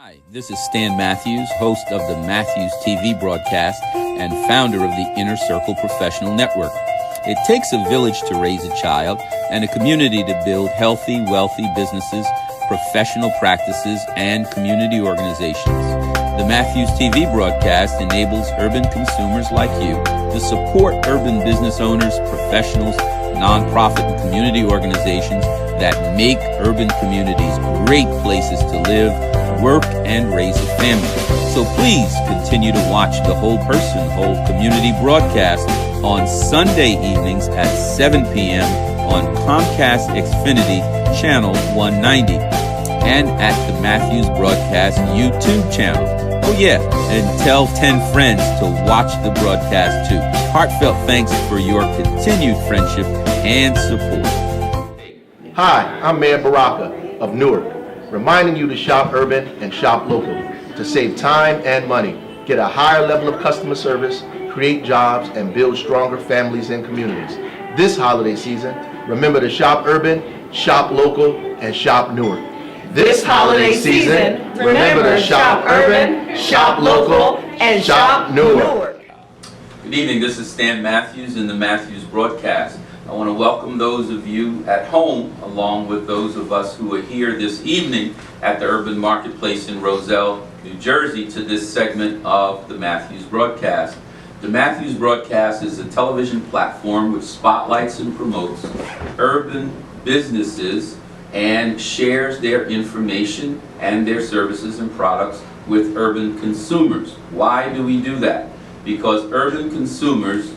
Hi, this is Stan Matthews, host of the Matthews TV broadcast and founder of the Inner Circle Professional Network. It takes a village to raise a child and a community to build healthy, wealthy businesses, professional practices, and community organizations. The Matthews TV broadcast enables urban consumers like you to support urban business owners, professionals, nonprofit and community organizations that make urban communities great places to live, work, and raise a family. So please continue to watch the Whole Person, Whole Community broadcast on Sunday evenings at 7 p.m. on Comcast Xfinity Channel 190 and at the Matthews Broadcast YouTube channel. Oh yeah, and tell 10 friends to watch the broadcast too. Heartfelt thanks for your continued friendship and support. Hi, I'm Mayor Baraka of Newark, reminding you to shop urban and shop local to save time and money, get a higher level of customer service, create jobs, and build stronger families and communities. This holiday season, remember to shop urban, shop local, and shop Newark. This holiday season, remember to shop urban, shop local, and shop Newark. Good evening, this is Stan Matthews in the Matthews broadcast. I want to welcome those of you at home, along with those of us who are here this evening at the Urban Marketplace in Roselle, New Jersey, to this segment of the Matthews broadcast. The Matthews broadcast is a television platform which spotlights and promotes urban businesses and shares their information and their services and products with urban consumers. Why do we do that? Because urban consumers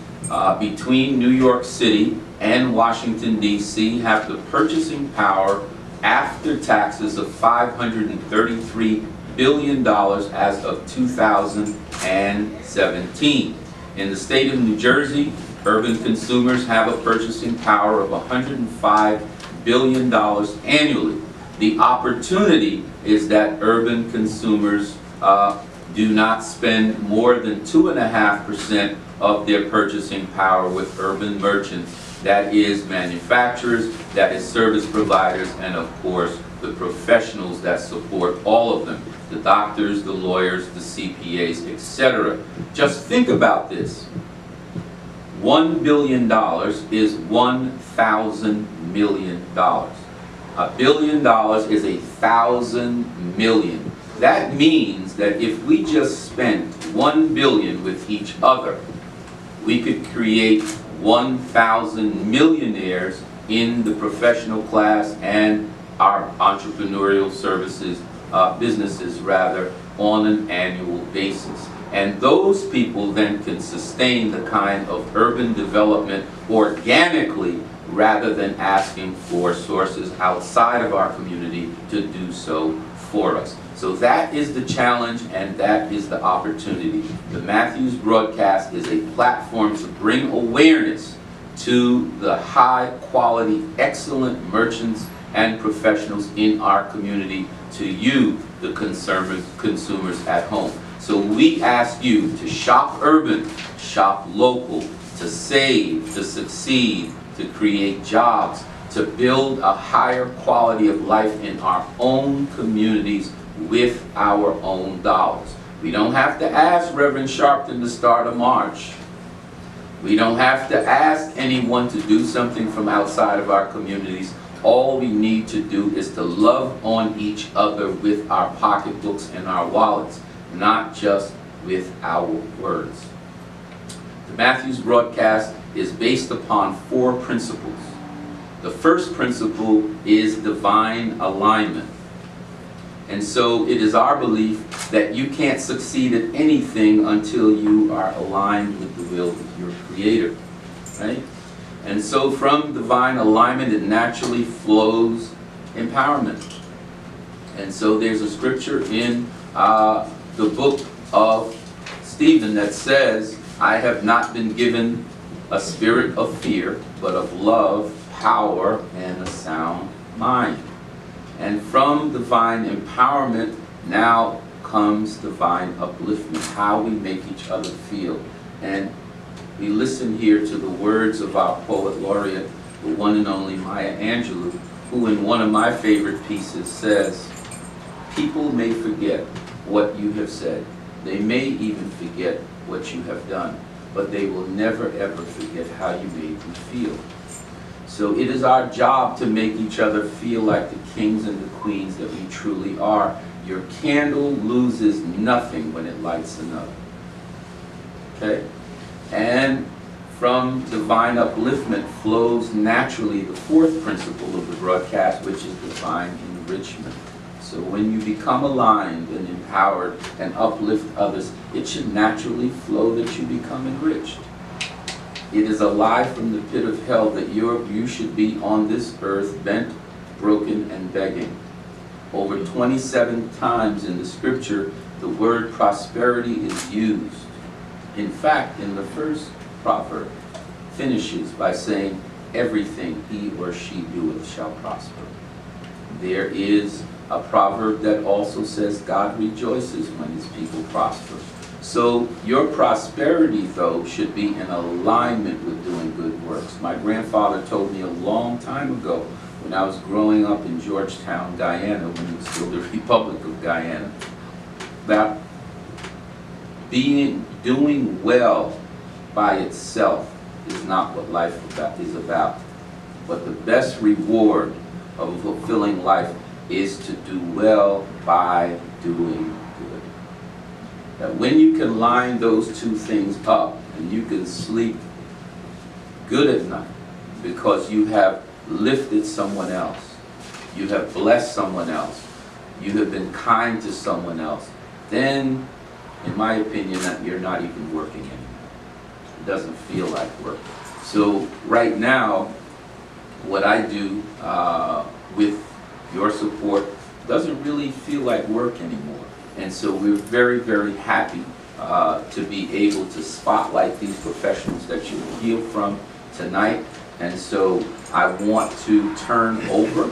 between New York City and Washington, D.C. have the purchasing power after taxes of $533 billion as of 2017. In the state of New Jersey, urban consumers have a purchasing power of $105 billion annually. The opportunity is that urban consumers do not spend more than 2.5% of their purchasing power with urban merchants. That is manufacturers, that is service providers, and of course the professionals that support all of them, the doctors, the lawyers, the CPAs, etc. Just think about this. $1 billion is 1,000 million dollars. $1 billion is 1,000 million. That means that if we just spent 1 billion with each other, we could create 1,000 millionaires in the professional class and our entrepreneurial services, businesses rather, on an annual basis. And those people then can sustain the kind of urban development organically rather than asking for sources outside of our community to do so for us. So that is the challenge and that is the opportunity. The Matthews broadcast is a platform to bring awareness to the high quality, excellent merchants and professionals in our community, to you, the consumers at home. So we ask you to shop urban, shop local, to save, to succeed, to create jobs, to build a higher quality of life in our own communities with our own dollars. We don't have to ask Reverend Sharpton to start a march. We don't have to ask anyone to do something from outside of our communities. All we need to do is to love on each other with our pocketbooks and our wallets, not just with our words. The Matthews broadcast is based upon 4 principles. The first principle is divine alignment. And so it is our belief that you can't succeed at anything until you are aligned with the will of your Creator, right? And so from divine alignment, it naturally flows empowerment. And so there's a scripture in the book of Stephen that says, I have not been given a spirit of fear, but of love, power, and a sound mind. And from divine empowerment now comes divine upliftment, how we make each other feel. And we listen here to the words of our poet laureate, the one and only Maya Angelou, who in one of my favorite pieces says, People may forget what you have said. They may even forget what you have done, but they will never ever forget how you made them feel. So it is our job to make each other feel like the kings and the queens that we truly are. Your candle loses nothing when it lights another. Okay? And from divine upliftment flows naturally the fourth principle of the broadcast, which is divine enrichment. So when you become aligned and empowered and uplift others, it should naturally flow that you become enriched. It is a lie from the pit of hell that you should be on this earth bent, broken, and begging. Over 27 times in the scripture, the word prosperity is used. In fact, in the first proverb, finishes by saying, everything he or she doeth shall prosper. There is a proverb that also says, God rejoices when his people prosper. So your prosperity, though, should be in alignment with doing good works. My grandfather told me a long time ago, when I was growing up in Georgetown, Guyana, when it was still the Republic of Guyana, that doing well by itself is not what life is about. But the best reward of a fulfilling life is to do well by doing good. That when you can line those two things up, and you can sleep good at night because you have lifted someone else, you have blessed someone else, you have been kind to someone else, then, in my opinion, that you're not even working anymore. It doesn't feel like work. So right now, what I do with your support doesn't really feel like work anymore. And so we're very, very happy to be able to spotlight these professionals that you hear from tonight. And so I want to turn over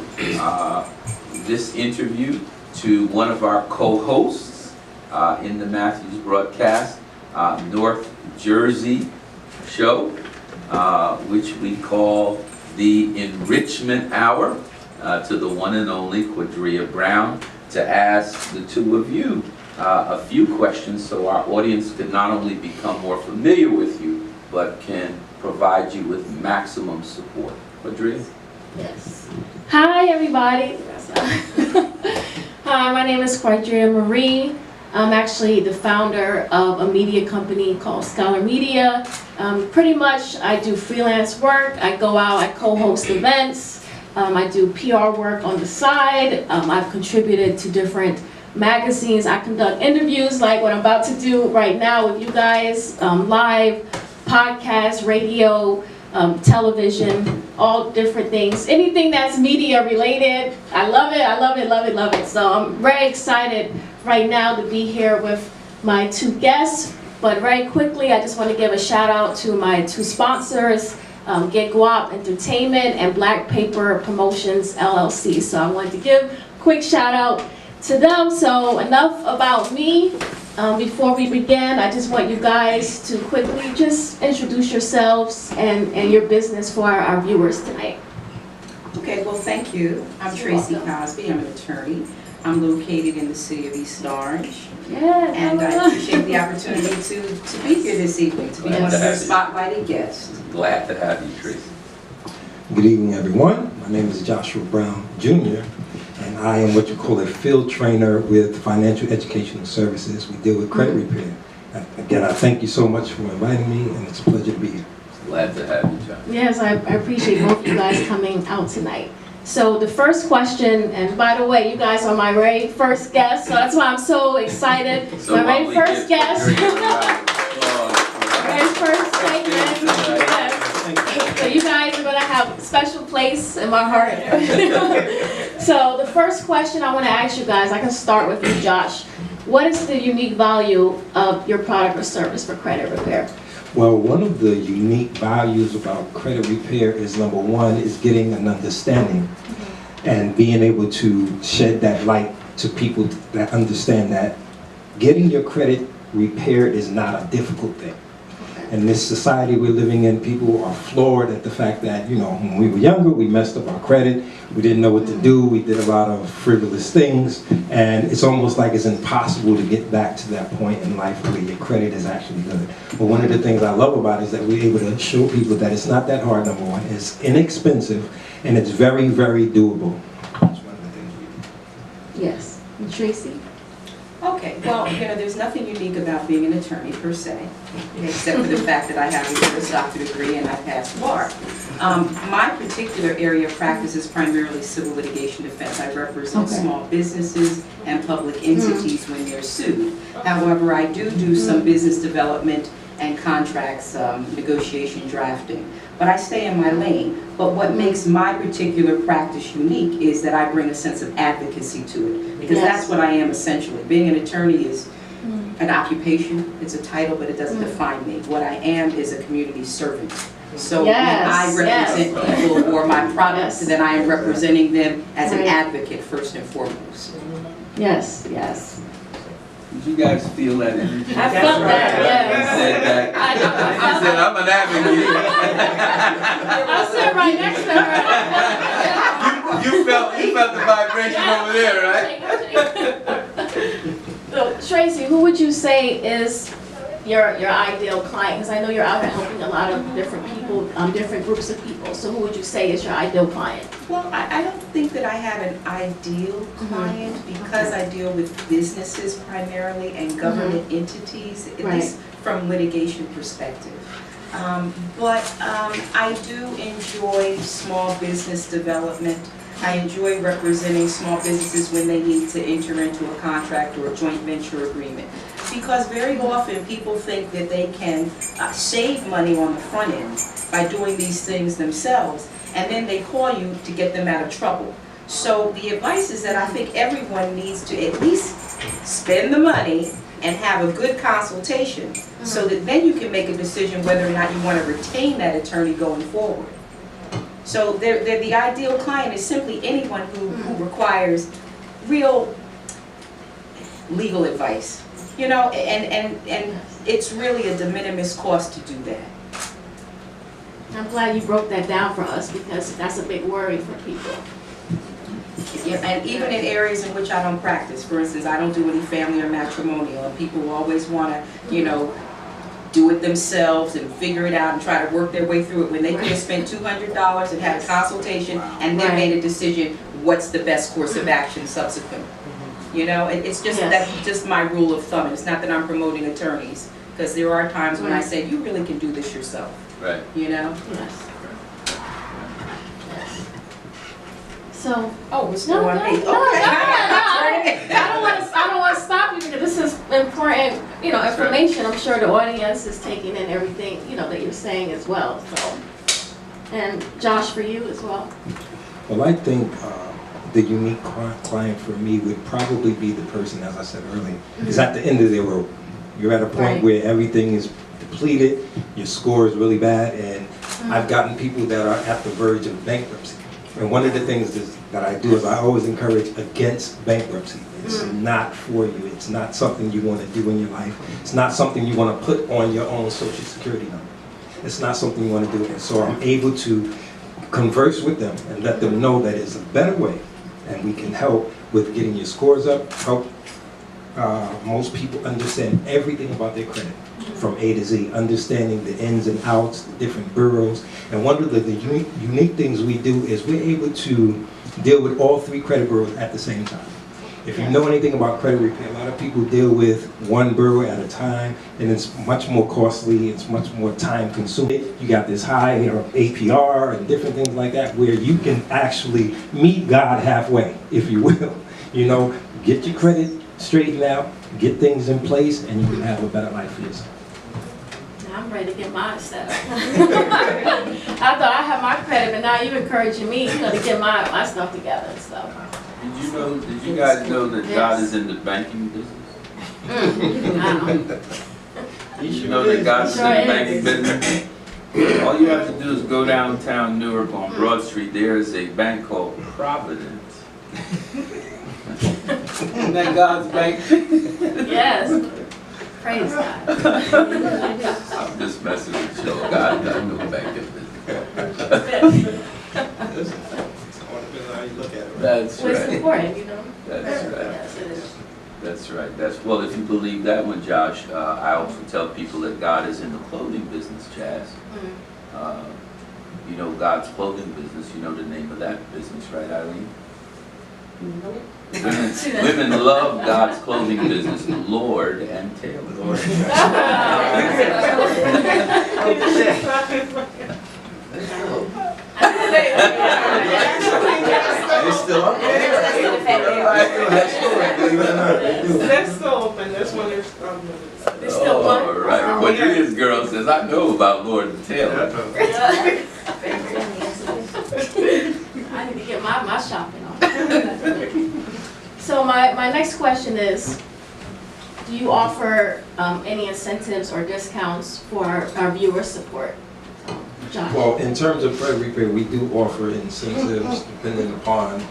this interview to one of our co-hosts in the Matthews broadcast, North Jersey Show, which we call the Enrichment Hour, to the one and only Quadria Brown, to ask the two of you a few questions so our audience can not only become more familiar with you, but can provide you with maximum support. Quadria? Yes. Hi, everybody. Hi, my name is Quadria Marie. I'm actually the founder of a media company called Scholar Media. Pretty much, I do freelance work. I go out, I co-host events. I do PR work on the side. I've contributed to different magazines. I conduct interviews like what I'm about to do right now with you guys, live, podcast, radio, television, all different things. Anything that's media related, I love it, I love it, love it, love it. So I'm very excited right now to be here with my two guests. But very quickly, I just want to give a shout out to my two sponsors, Get Guap Entertainment and Black Paper Promotions LLC. So I wanted to give a quick shout out to them. So enough about me. Before we begin, I just want you guys to quickly just introduce yourselves and your business for our viewers tonight. Okay, well, thank you. I'm Tracy Cosby. I'm an attorney. I'm located in the city of East Orange. Yes, And I appreciate the opportunity to be here this evening, to be one of your spotlighted guests. Glad to have you, Tracy. Good evening, everyone. My name is Joshua Brown, Jr., and I am what you call a field trainer with Financial Educational Services. We deal with credit repair. Again, I thank you so much for inviting me, and it's a pleasure to be here. Glad to have you, John. Yes, I appreciate both of you guys coming out tonight. So the first question, and by the way, you guys are my very first guest, so that's why I'm so excited. So my very first guest. Very first segment. Yes. So you guys are going to have a special place in my heart. So the first question I want to ask you guys, I can start with you, Josh. What is the unique value of your product or service for credit repair? Well, one of the unique values about credit repair is, number one, is getting an understanding and being able to shed that light to people that understand that getting your credit repaired is not a difficult thing. in this society we're living in, people are floored at the fact that, you know, when we were younger, we messed up our credit, we didn't know what to do, we did a lot of frivolous things, and it's almost like it's impossible to get back to that point in life where your credit is actually good. But one of the things I love about it is that we're able to show people that it's not that hard, number one, it's inexpensive, and it's very, very doable. That's one of the things we do. Yes. And Tracy? Okay, well, you know, there's nothing unique about being an attorney per se, except for the fact that I have a Juris Doctor degree and I passed bar. My particular area of practice is primarily civil litigation defense. I represent small businesses and public entities when they're sued. However, I do some business development and contracts, negotiation, drafting. But I stay in my lane. But what makes my particular practice unique is that I bring a sense of advocacy to it. Because that's what I am essentially. Being an attorney is an occupation, it's a title, but it doesn't define me. What I am is a community servant. So when I represent people or my products, then I am representing them as an advocate first and foremost. Yes, yes. Did you guys feel that energy? I felt that, yes. You said that. I said, I'm an advocate. I'll sit right next to her. You felt the vibration over there, right? So, Tracy, who would you say is your ideal client? Because I know you're out there helping a lot of different people, different groups of people. So who would you say is your ideal client? Well, I don't think that I have an ideal client because I deal with businesses primarily and government entities, at least from litigation perspective. But I do enjoy small business development. I enjoy representing small businesses when they need to enter into a contract or a joint venture agreement. Because very often people think that they can save money on the front end by doing these things themselves, and then they call you to get them out of trouble. So the advice is that I think everyone needs to at least spend the money and have a good consultation so that then you can make a decision whether or not you want to retain that attorney going forward. So the ideal client is simply anyone who requires real legal advice. You know, and it's really a de minimis cost to do that. I'm glad you broke that down for us because that's a big worry for people. Yeah, and even in areas in which I don't practice, for instance, I don't do any family or matrimonial, and people always want to, you know, do it themselves and figure it out and try to work their way through it when they could have spent $200 and had a consultation and then made a decision what's the best course of action subsequent. You know, it's just that's just my rule of thumb. It's not that I'm promoting attorneys, because there are times when I say you really can do this yourself. Right. You know. Yes. So. Oh, it's still on me. Okay. I don't want to stop you because this is important, you know, information. I'm sure the audience is taking in everything, you know, that you're saying as well. So, and Josh, for you as well. Well, I think the unique client for me would probably be the person, as I said earlier, is at the end of their rope. You're at a point where everything is depleted, your score is really bad, and I've gotten people that are at the verge of bankruptcy. And one of the things that I do is I always encourage against bankruptcy. It's not for you. It's not something you want to do in your life. It's not something you want to put on your own Social Security number. It's not something you want to do. And so I'm able to converse with them and let them know that it's a better way, and we can help with getting your scores up, help most people understand everything about their credit from A to Z, understanding the ins and outs, the different bureaus. And one of the unique things we do is we're able to deal with all three credit bureaus at the same time. If you know anything about credit repair, a lot of people deal with one bureau at a time, and it's much more costly, it's much more time consuming. You got this high, you know, APR and different things like that, where you can actually meet God halfway, if you will. You know, get your credit straightened out, get things in place, and you can have a better life for yourself. I'm ready to get mine set up. I thought I had my credit, but now you're encouraging me, you know, to get my stuff together and stuff. Did you guys know that God is in the banking business? You should know that God is in the banking business. All you have to do is go downtown Newark on Broad Street. There is a bank called Providence. Isn't that God's bank? Yes. Praise God. I'm just messing with you. God doesn't go back in business. How you look at it. That's Well, it's right. important, you know? That's right. Yes, it is. That's right. Well, if you believe that one, Josh, I also tell people that God is in the clothing business, Jazz. You know God's clothing business. You know the name of that business, right, Eileen? Women love God's clothing business, Lord and Taylor. It's still up there. They're still open, that's when they're There's still one. All right. Cornelius' girl says, I know about Lord and Taylor. I need to get my shopping on. So my next question is, do you offer any incentives or discounts for our viewer support? Josh? Well, in terms of credit repair, we do offer incentives depending upon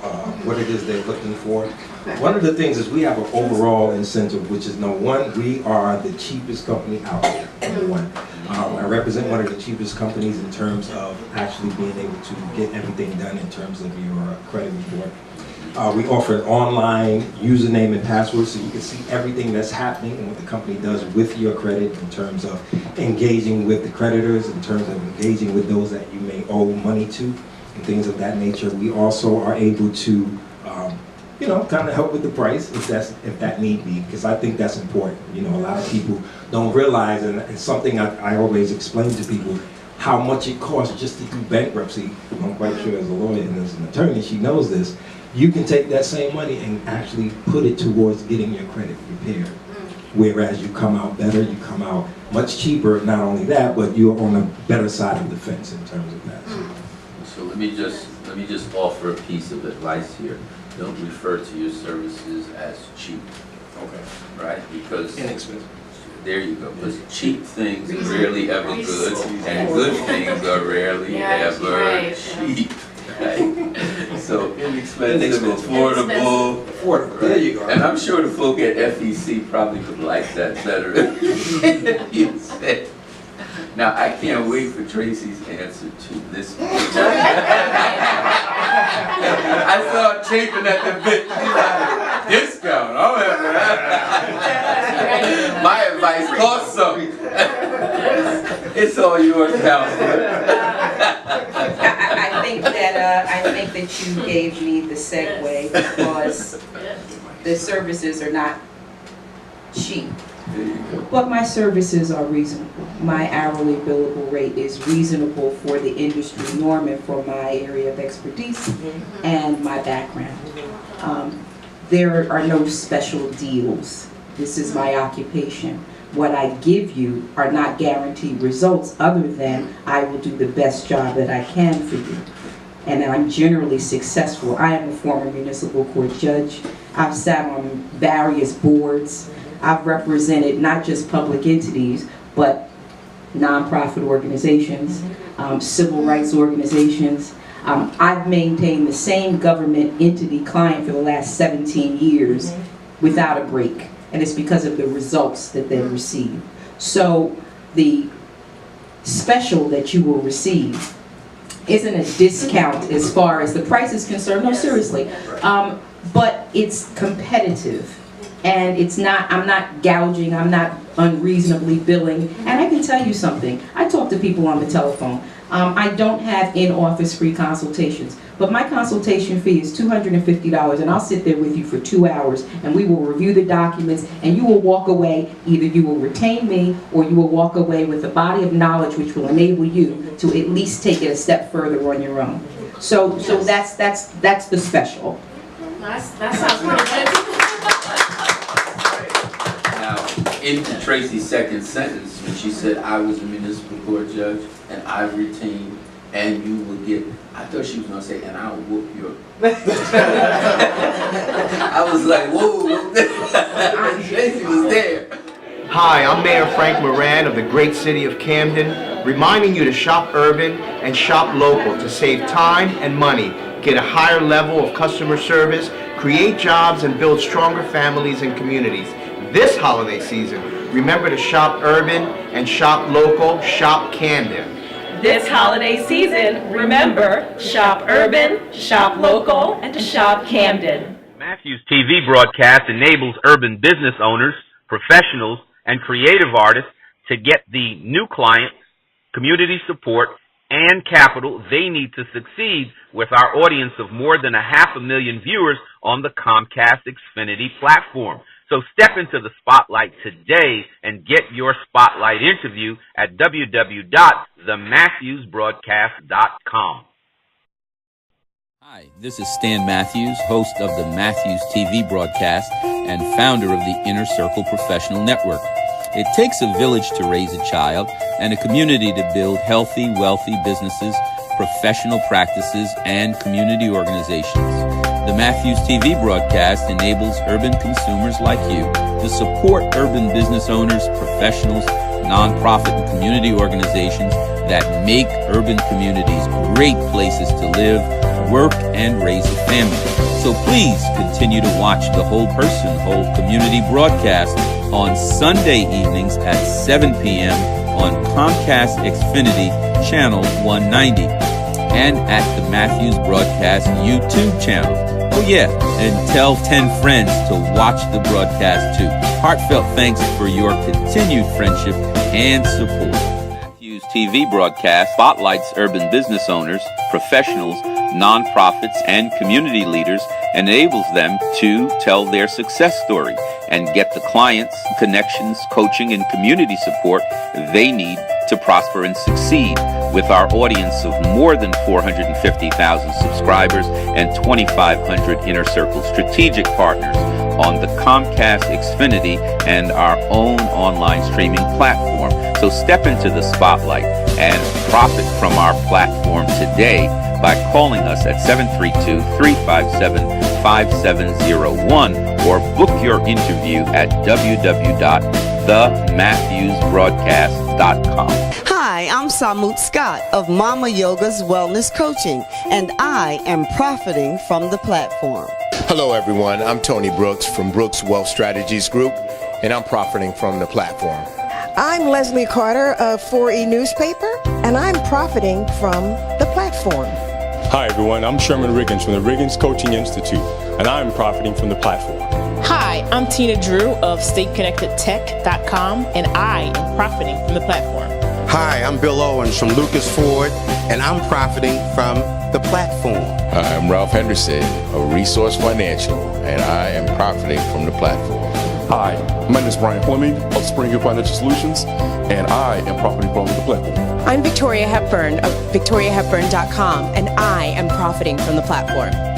what it is they're looking for. Okay. One of the things is we have an overall incentive, which is number one, we are the cheapest company out there, number one. I represent one of the cheapest companies in terms of actually being able to get everything done in terms of your credit report. We offer an online username and password so you can see everything that's happening and what the company does with your credit in terms of engaging with the creditors, in terms of engaging with those that you may owe money to, and things of that nature. We also are able to, you know, kind of help with the price if that need be, because I think that's important. You know, a lot of people don't realize, and it's something I always explain to people, how much it costs just to do bankruptcy. I'm quite sure as a lawyer and as an attorney, she knows this. You can take that same money and actually put it towards getting your credit repaired. Whereas you come out better, you come out much cheaper, not only that, but you're on a better side of the fence in terms of that. So let me just offer a piece of advice here. Don't refer to your services as cheap, Okay. right? Because Inexpensive. there you go. Because cheap things are rarely ever good, and good things are rarely ever right. cheap. Right? So inexpensive, affordable. Affordable. There you go. And I'm sure the folk at FEC probably would like that better if you said. Now, I can't wait for Tracy's answer to this one. I saw her chafing at the bit. She's like, discount, I'll have that. My advice costs something. It's all yours, counselor. I think that you gave me the segue because the services are not cheap. But my services are reasonable. My hourly billable rate is reasonable for the industry norm and for my area of expertise and my background. There are no special deals. This is my occupation. What I give you are not guaranteed results other than I will do the best job that I can for you. And I'm generally successful. I am a former municipal court judge. I've sat on various boards. I've represented not just public entities, but nonprofit organizations, civil rights organizations. I've maintained the same government entity client for the last 17 years without a break. And it's because of the results that they receive. So the special that you will receive isn't a discount as far as the price is concerned. No, seriously. But it's competitive. And it's not, I'm not gouging, I'm not unreasonably billing. And I can tell you something, I talk to people on the telephone. I don't have in-office free consultations, but my consultation fee is $250, and I'll sit there with you for 2 hours, and we will review the documents, and you will walk away, either you will retain me, or you will walk away with a body of knowledge which will enable you to at least take it a step further on your own. So that's the special. That sounds pretty good. Now, into Tracy's second sentence, when she said, I was a municipal court judge, and I retained, and you will get, I thought she was going to say, and I'll whoop your... I was like, whoa, Tracy was there. Hi, I'm Mayor Frank Moran of the great city of Camden, reminding you to shop urban and shop local to save time and money, get a higher level of customer service, create jobs, and build stronger families and communities. This holiday season, Remember to shop urban and shop local, shop Camden. This holiday season, remember, shop urban, shop local, and shop Camden. Matthews TV broadcast enables urban business owners, professionals, and creative artists to get the new clients, community support, and capital they need to succeed with our audience of more than 500,000 viewers on the Comcast Xfinity platform. So step into the spotlight today and get your spotlight interview at www.thematthewsbroadcast.com. Hi, this is Stan Matthews, host of the Matthews TV broadcast and founder of the Inner Circle Professional Network. It takes a village to raise a child and a community to build healthy, wealthy businesses, professional practices, and community organizations. The Matthews TV broadcast enables urban consumers like you to support urban business owners, professionals, nonprofit and community organizations that make urban communities great places to live, work, and raise a family. So please continue to watch the Whole Person, Whole Community broadcast on Sunday evenings at 7 p.m. on Comcast Xfinity Channel 190 and at the Matthews Broadcast YouTube channel. Oh yeah, and tell 10 friends to watch the broadcast too. Heartfelt thanks for your continued friendship and support. Matthews TV broadcast spotlights urban business owners, professionals, nonprofits, and community leaders, and enables them to tell their success story and get the clients, connections, coaching, and community support they need to prosper and succeed. With our audience of more than 450,000 subscribers and 2,500 Inner Circle strategic partners on the Comcast Xfinity and our own online streaming platform. So step into the spotlight and profit from our platform today by calling us at 732-357-5701 or book your interview at www.thematthewsbroadcast.com. Hi, I'm Samut Scott of Mama Yoga's Wellness Coaching, and I am profiting from the platform. Hello everyone, I'm Tony Brooks from Brooks Wealth Strategies Group, and I'm profiting from the platform. I'm Leslie Carter of 4E Newspaper, and I'm profiting from the platform. Hi everyone, I'm Sherman Riggins from the Riggins Coaching Institute, and I'm profiting from the platform. Hi, I'm Tina Drew of StateConnectedTech.com, and I am profiting from the platform. Hi, I'm Bill Owens from Lucas Ford, and I'm profiting from the platform. Hi, I'm Ralph Henderson of Resource Financial, and I am profiting from the platform. Hi, my name is Brian Fleming of Spring Hill Financial Solutions, and I am profiting from the platform. I'm Victoria Hepburn of VictoriaHepburn.com, and I am profiting from the platform.